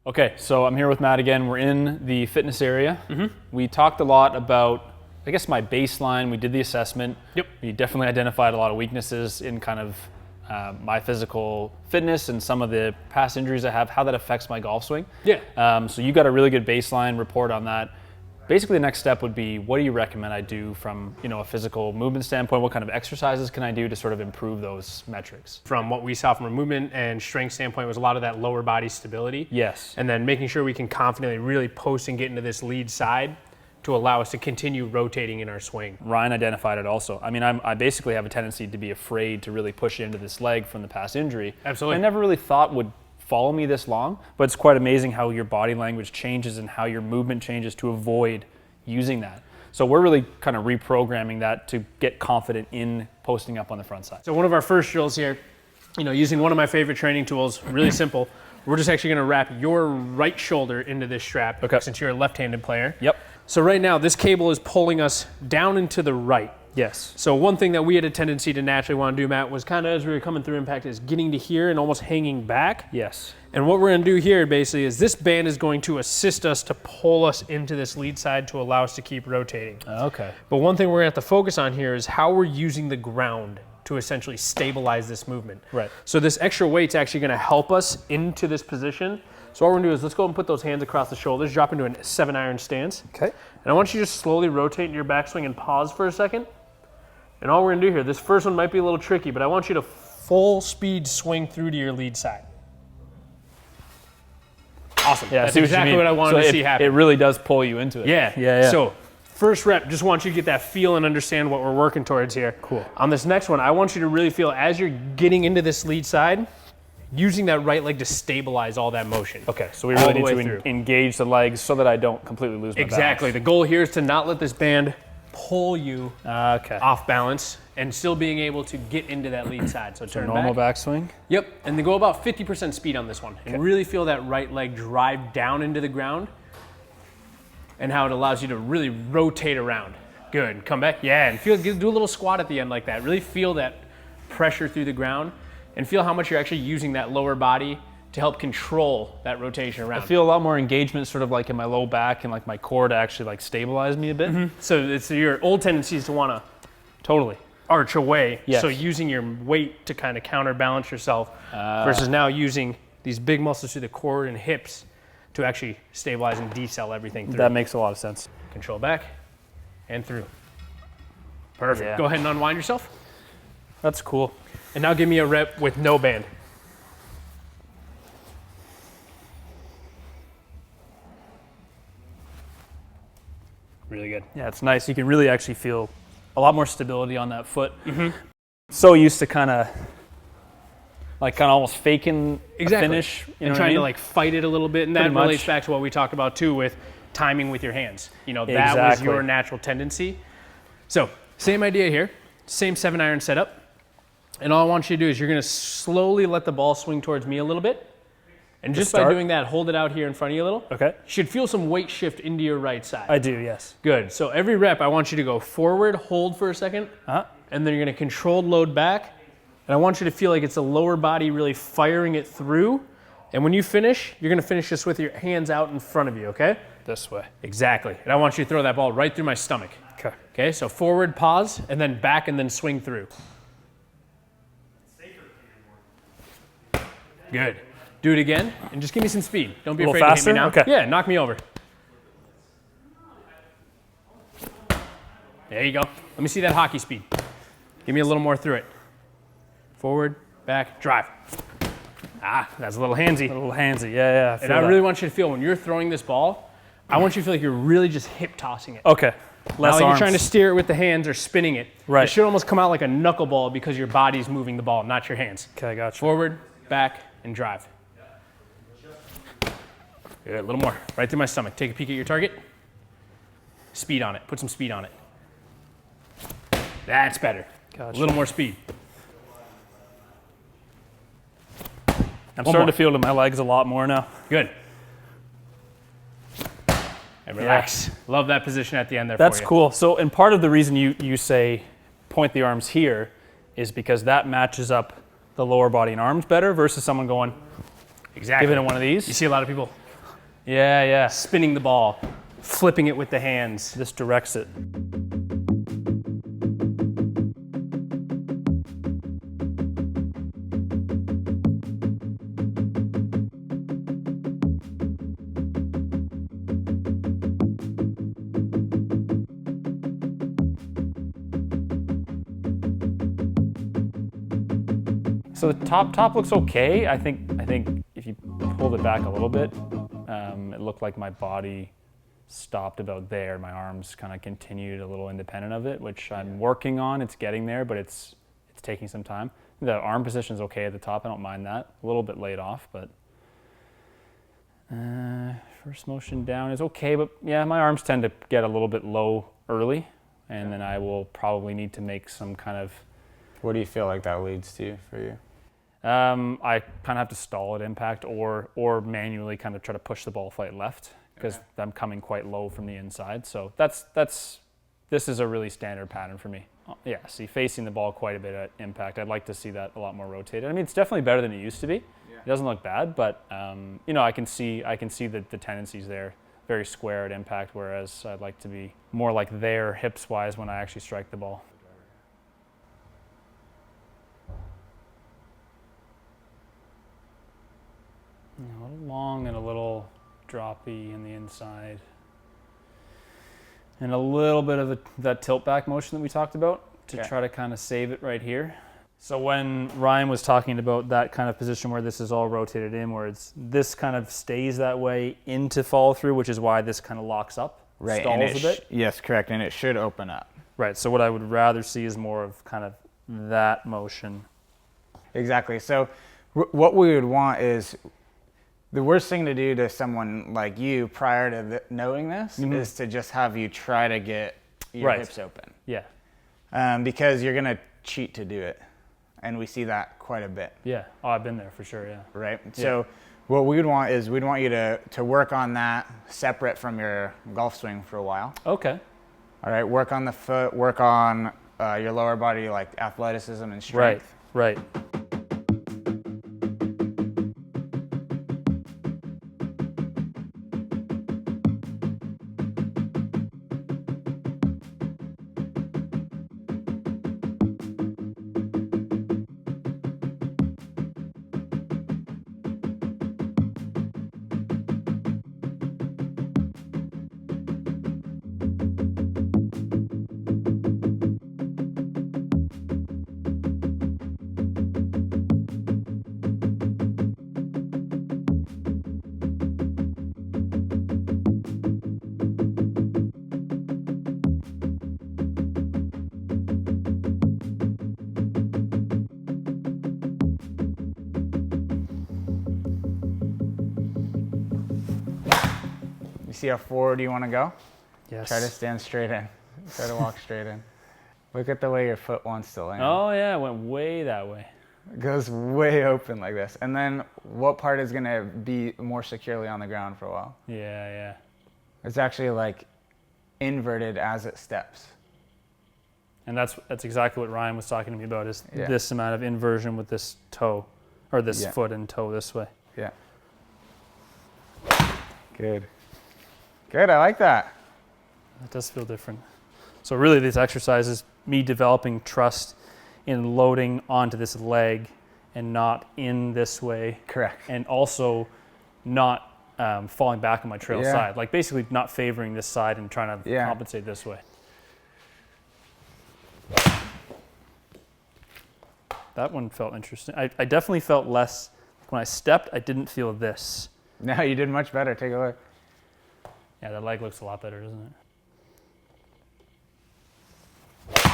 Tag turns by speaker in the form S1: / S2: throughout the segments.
S1: Okay, so I'm here with Matt again. We're in the fitness area. We talked a lot about, I guess, my baseline. We did the assessment.
S2: Yep.
S1: We definitely identified a lot of weaknesses in kind of my physical fitness and some of the past injuries I have, how that affects my golf swing.
S2: Yeah.
S1: So you got a really good baseline report on that. Basically, the next step would be, what do you recommend I do from a physical movement standpoint? What kind of exercises can I do to sort of improve those metrics?
S2: From what we saw from a movement and strength standpoint was a lot of that lower body stability.
S1: Yes.
S2: And then making sure we can confidently really post and get into this lead side to allow us to continue rotating in our swing.
S1: Ryan identified it also. I mean, I basically have a tendency to be afraid to really push into this leg from the past injury.
S2: Absolutely.
S1: I never really thought would follow me this long, but it's quite amazing how your body language changes and how your movement changes to avoid using that. So we're really kind of reprogramming that to get confident in posting up on the front side.
S2: So one of our first drills here, using one of my favorite training tools, really simple. We're just actually gonna wrap your right shoulder into this strap,
S1: Okay.
S2: since you're a left-handed player.
S1: Yep.
S2: So right now, this cable is pulling us down and to the right.
S1: Yes.
S2: So one thing that we had a tendency to naturally want to do, Matt, was kind of as we were coming through impact is getting to here and almost hanging back.
S1: Yes.
S2: And what we're going to do here basically is this band is going to assist us to pull us into this lead side to allow us to keep rotating.
S1: Okay.
S2: But one thing we're going to have to focus on here is how we're using the ground to essentially stabilize this movement.
S1: Right.
S2: So this extra weight's actually going to help us into this position. So what we're going to do is let's go and put those hands across the shoulders, drop into a 7-iron stance.
S1: Okay.
S2: And I want you to just slowly rotate in your backswing and pause for a second. And all we're gonna do here, this first one might be a little tricky, but I want you to full speed swing through to your lead side. Awesome.
S1: Yeah,
S2: That's exactly what I wanted to see happen.
S1: It really does pull you into it.
S2: Yeah.
S1: Yeah.
S2: So first rep, just want you to get that feel and understand what we're working towards here.
S1: Cool.
S2: On this next one, I want you to really feel as you're getting into this lead side, using that right leg to stabilize all that motion.
S1: Okay, so we
S2: All
S1: really
S2: the
S1: need
S2: way
S1: to
S2: through.
S1: engage the legs so that I don't completely lose my
S2: Exactly. The
S1: balance.
S2: goal here is to not let this band pull you
S1: Okay.
S2: off balance and still being able to get into that lead side. So turn
S1: Normal
S2: back.
S1: backswing.
S2: Yep, and then go about 50% speed on this one. And really feel that right leg drive down into the ground and how it allows you to really rotate around. Good, come back, yeah, and do a little squat at the end like that. Really feel that pressure through the ground and feel how much you're actually using that lower body to help control that rotation around.
S1: I feel a lot more engagement sort of like in my low back and like my core to actually like stabilize me a bit.
S2: So it's your old tendency is to want to
S1: Totally.
S2: arch away.
S1: Yes.
S2: So using your weight to kind of counterbalance yourself versus now using these big muscles through the core and hips to actually stabilize and decel everything through.
S1: That makes a lot of sense.
S2: Control back and through. Perfect.
S1: Yeah.
S2: Go ahead and unwind yourself.
S1: That's cool.
S2: And now give me a rep with no band. Really good.
S1: Yeah, it's nice. You can really actually feel a lot more stability on that foot. So used to kind of almost faking a finish. You know
S2: and
S1: what I
S2: trying to
S1: mean?
S2: like fight it a little bit. And that
S1: Pretty much.
S2: relates back to what we talked about too with timing with your hands. That was
S1: Exactly.
S2: your natural tendency. So same idea here, same 7-iron setup. And all I want you to do is you're gonna slowly let the ball swing towards me a little bit. And just by
S1: start?
S2: doing that, hold it out here in front of you a little.
S1: Okay.
S2: You should feel some weight shift into your right side.
S1: I do, yes.
S2: Good. So every rep, I want you to go forward, hold for a second, and then you're gonna controlled load back. And I want you to feel like it's the lower body really firing it through. And when you finish, you're gonna finish this with your hands out in front of you, okay?
S1: This way.
S2: Exactly. And I want you to throw that ball right through my stomach.
S1: Okay.
S2: Okay, so forward, pause, and then back, and then swing through. Good. Do it again, and just give me some speed. Don't be
S1: A
S2: afraid
S1: little
S2: to hit me now.
S1: faster? Okay.
S2: Yeah, knock me over. There you go. Let me see that hockey speed. Give me a little more through it. Forward, back, drive. That's a little handsy.
S1: A little handsy, yeah.
S2: And I really want you to feel when you're throwing this ball, I want you to feel like you're really just hip tossing it.
S1: Okay.
S2: Not
S1: Less
S2: like
S1: arms.
S2: you're trying to steer it with the hands or spinning it.
S1: Right.
S2: It should almost come out like a knuckleball because your body's moving the ball, not your hands.
S1: Okay, I got you.
S2: Forward, back, and drive. Good, a little more. Right through my stomach. Take a peek at your target. Speed on it. Put some speed on it. That's better.
S1: Gotcha.
S2: A little more speed.
S1: I'm starting to feel it in my legs a lot more now.
S2: Good. And relax. Love that position at the end there
S1: That's
S2: for you.
S1: cool. So, and part of the reason you say point the arms here is because that matches up the lower body and arms better versus someone going,
S2: Exactly.
S1: giving it one of
S2: You
S1: these.
S2: see a lot of people
S1: Yeah, yeah.
S2: spinning the ball, flipping it with the hands.
S1: This directs it. So the top looks okay. I think if you pulled it back a little bit, it looked like my body stopped about there. My arms kind of continued a little independent of it, which I'm working on. It's getting there, but it's taking some time. The arm position is okay at the top. I don't mind that. A little bit laid off, but first motion down is okay. But yeah, my arms tend to get a little bit low early, and then I will probably need to make some kind of.
S3: What do you feel like that leads to for you?
S1: I kind of have to stall at impact or manually kind of try to push the ball flight left because I'm coming quite low from the inside. So this is a really standard pattern for me. Yeah, see, facing the ball quite a bit at impact. I'd like to see that a lot more rotated. I mean, it's definitely better than it used to be. Yeah. It doesn't look bad, but I can see the tendencies there. Very square at impact, whereas I'd like to be more like there hips-wise when I actually strike the ball. A little long and a little droppy in the inside. And a little bit of that tilt back motion that we talked about to try to kind of save it right here. So when Ryan was talking about that kind of position where this is all rotated inwards, this kind of stays that way into follow through, which is why this kind of locks up,
S3: Right,
S1: stalls
S3: and
S1: a bit.
S3: Yes, correct, and it should open up.
S1: Right, so what I would rather see is more of kind of that motion.
S3: Exactly. So what we would want is, the worst thing to do to someone like you prior to knowing this is to just have you try to get your hips open.
S1: Yeah.
S3: Because you're going to cheat to do it. And we see that quite a bit.
S1: Yeah. Oh, I've been there for sure, yeah.
S3: Right? Yeah. So what we would want is we'd want you to work on that separate from your golf swing for a while.
S1: Okay.
S3: All right? Work on the foot, work on your lower body, like athleticism and strength.
S1: Right.
S3: You see how forward you want to go?
S1: Yes.
S3: Try to stand straight in. Try to walk straight in. Look at the way your foot wants to land.
S1: Oh yeah, it went way that way.
S3: It goes way open like this. And then what part is going to be more securely on the ground for a while?
S1: Yeah.
S3: It's actually like inverted as it steps.
S1: And that's exactly what Ryan was talking to me about, is
S3: Yeah.
S1: this amount of inversion with this toe, or this foot and toe this way.
S3: Yeah. Good. Good, I like that.
S1: It does feel different. So really this exercise is me developing trust in loading onto this leg and not in this way.
S3: Correct.
S1: And also not falling back on my trail
S3: Yeah.
S1: side. Like basically not favoring this side and trying to
S3: Yeah.
S1: compensate this way. That one felt interesting. I definitely felt less, when I stepped, I didn't feel this.
S3: No, you did much better. Take a look.
S1: Yeah, that leg looks a lot better, doesn't it?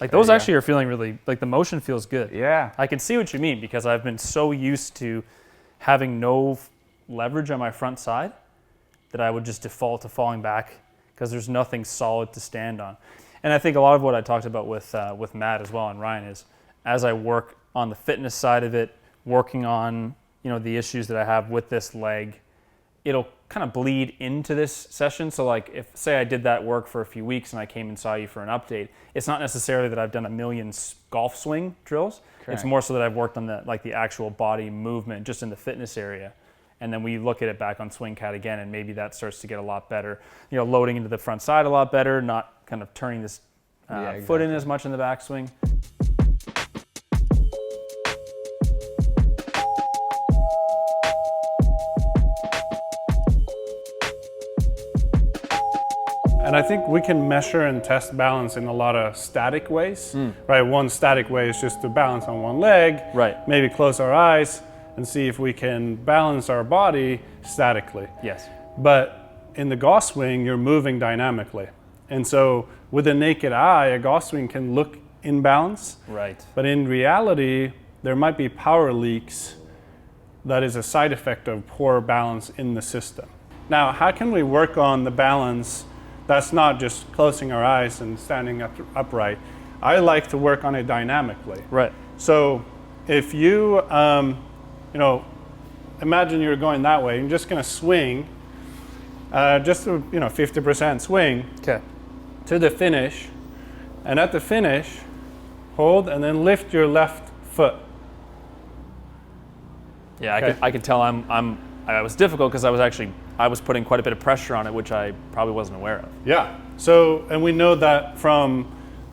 S1: Like those actually are feeling really, like the motion feels good.
S3: Yeah.
S1: I can see what you mean, because I've been so used to having no leverage on my front side that I would just default to falling back because there's nothing solid to stand on. And I think a lot of what I talked about with Matt as well and Ryan is, as I work on the fitness side of it, working on the issues that I have with this leg, it'll kind of bleed into this session. So like if, say I did that work for a few weeks and I came and saw you for an update, it's not necessarily that I've done a million golf swing drills.
S3: Correct.
S1: It's more so that I've worked on the actual body movement just in the fitness area. and then we look at it back on swing cat again, and maybe that starts to get a lot better. You know, loading into the front side a lot better, not kind of turning this foot in as much in the backswing.
S4: And I think we can measure and test balance in a lot of static ways, right? One static way is just to balance on one leg,
S1: Right.
S4: maybe close our eyes and see if we can balance our body statically.
S1: Yes.
S4: But in the golf swing, you're moving dynamically. And so with the naked eye, a golf swing can look in balance,
S1: Right.
S4: but in reality, there might be power leaks that is a side effect of poor balance in the system. Now, how can we work on the balance that's not just closing our eyes and standing upright? I like to work on it dynamically.
S1: Right.
S4: So if you, imagine you're going that way, you're just going to swing, just a 50% swing
S1: Okay.
S4: to the finish, and at the finish, hold and then lift your left foot.
S1: Yeah,
S4: Okay.
S1: I could tell I was difficult because I was putting quite a bit of pressure on it, which I probably wasn't aware of.
S4: Yeah. So, and we know that from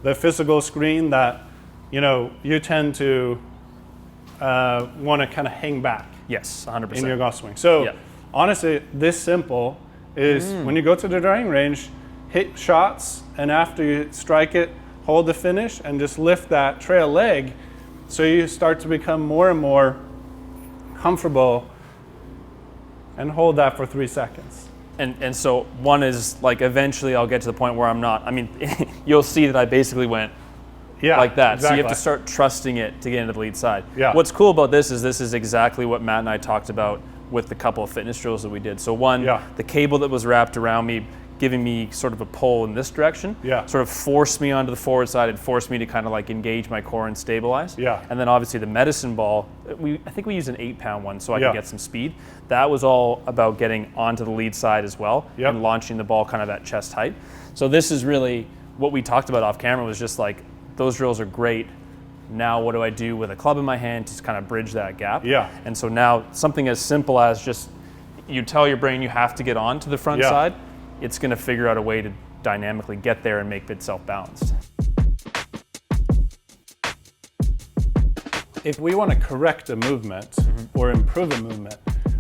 S4: the physical screen that, you tend to want to kind of hang back
S1: Yes, 100%.
S4: in your golf swing. So,
S1: Yeah.
S4: honestly, this simple is when you go to the driving range, hit shots, and after you strike it, hold the finish and just lift that trail leg, so you start to become more and more comfortable, and hold that for 3 seconds.
S1: And so one is like eventually I'll get to the point where I'm not. I mean, you'll see that I basically went
S4: Yeah,
S1: like that.
S4: exactly.
S1: So you have to start trusting it to get into the lead side.
S4: Yeah.
S1: What's cool about this is exactly what Matt and I talked about with the couple of fitness drills that we did. So one,
S4: Yeah.
S1: the cable that was wrapped around me, giving me sort of a pull in this direction,
S4: Yeah.
S1: sort of forced me onto the forward side and forced me to kind of like engage my core and stabilize.
S4: Yeah.
S1: And then obviously the medicine ball, I think we used an 8-pound one so I
S4: Yeah.
S1: could get some speed. That was all about getting onto the lead side as well
S4: Yep.
S1: and launching the ball kind of at chest height. So this is really what we talked about off camera, was just like, those drills are great. Now what do I do with a club in my hand to kind of bridge that gap?
S4: Yeah.
S1: And so now something as simple as just, you tell your brain you have to get on to the front
S4: Yeah.
S1: side, it's going to figure out a way to dynamically get there and make itself balanced.
S4: If we want to correct a movement or improve a movement,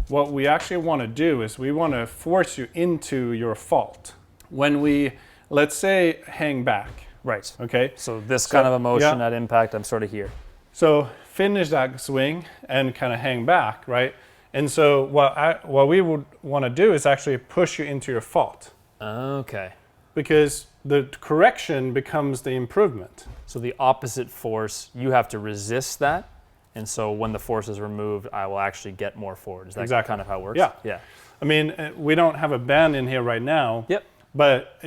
S4: what we actually want to do is we want to force you into your fault. When we, let's say, hang back,
S1: Right.
S4: okay?
S1: So this kind of emotion
S4: yeah.
S1: at impact, I'm sort of here.
S4: So finish that swing and kind of hang back, right? And so what we would want to do is actually push you into your fault,
S1: Okay.
S4: because the correction becomes the improvement.
S1: So the opposite force, you have to resist that. And so when the force is removed, I will actually get more forward. Is that
S4: Exactly.
S1: kind of how it works?
S4: Yeah.
S1: Yeah.
S4: I mean, we don't have a band in here right now.
S1: Yep.
S4: But,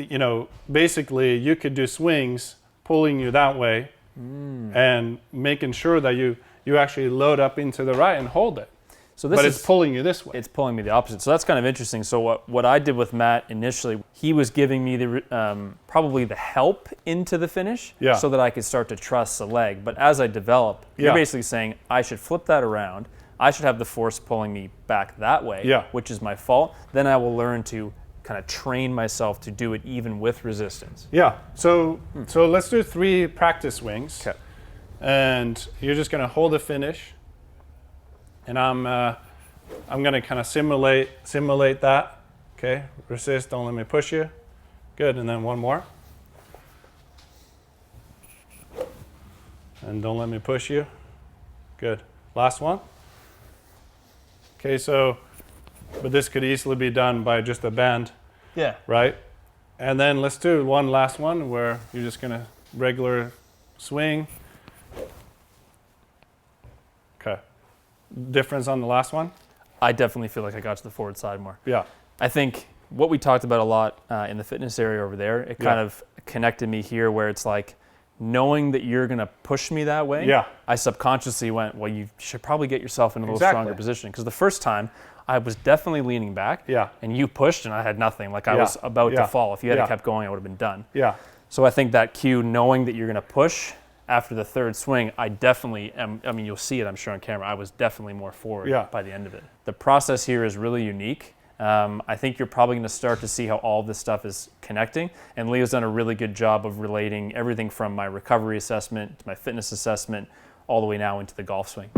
S4: basically you could do swings pulling you that way and making sure that you actually load up into the right and hold it.
S1: So this
S4: But
S1: is
S4: it's pulling you this way.
S1: it's pulling me the opposite. So that's kind of interesting. So what I did with Matt initially, he was giving me the probably the help into the finish,
S4: Yeah.
S1: so that I could start to trust the leg. But as I develop, you're
S4: Yeah.
S1: basically saying I should flip that around. I should have the force pulling me back that way,
S4: Yeah.
S1: which is my fault. Then I will learn to kind of train myself to do it even with resistance.
S4: Yeah. So let's do 3 practice swings.
S1: Okay.
S4: And you're just going to hold the finish. And I'm going to kind of simulate that. Okay. Resist. Don't let me push you. Good. And then one more. And don't let me push you. Good. Last one. Okay. But this could easily be done by just a band,
S1: Yeah.
S4: right? And then let's do one last one where you're just going to regular swing. Okay. Difference on the last one?
S1: I definitely feel like I got to the forward side more.
S4: Yeah.
S1: I think what we talked about a lot in the fitness area over there, it kind of connected me here, where it's like, knowing that you're going to push me that way,
S4: Yeah.
S1: I subconsciously went, well, you should probably get yourself in a little
S4: Exactly.
S1: stronger position. Because the first time, I was definitely leaning back,
S4: Yeah.
S1: and you pushed, and I had nothing. Like I
S4: Yeah.
S1: was about
S4: Yeah.
S1: to fall. If you had
S4: Yeah.
S1: kept going, I would have been done.
S4: Yeah.
S1: So I think that cue, knowing that you're going to push, after the third swing, I definitely am, I mean, you'll see it, I'm sure, on camera. I was definitely more forward by the end of it. The process here is really unique. I think you're probably going to start to see how all this stuff is connecting. And Leo's done a really good job of relating everything from my recovery assessment to my fitness assessment all the way now into the golf swing.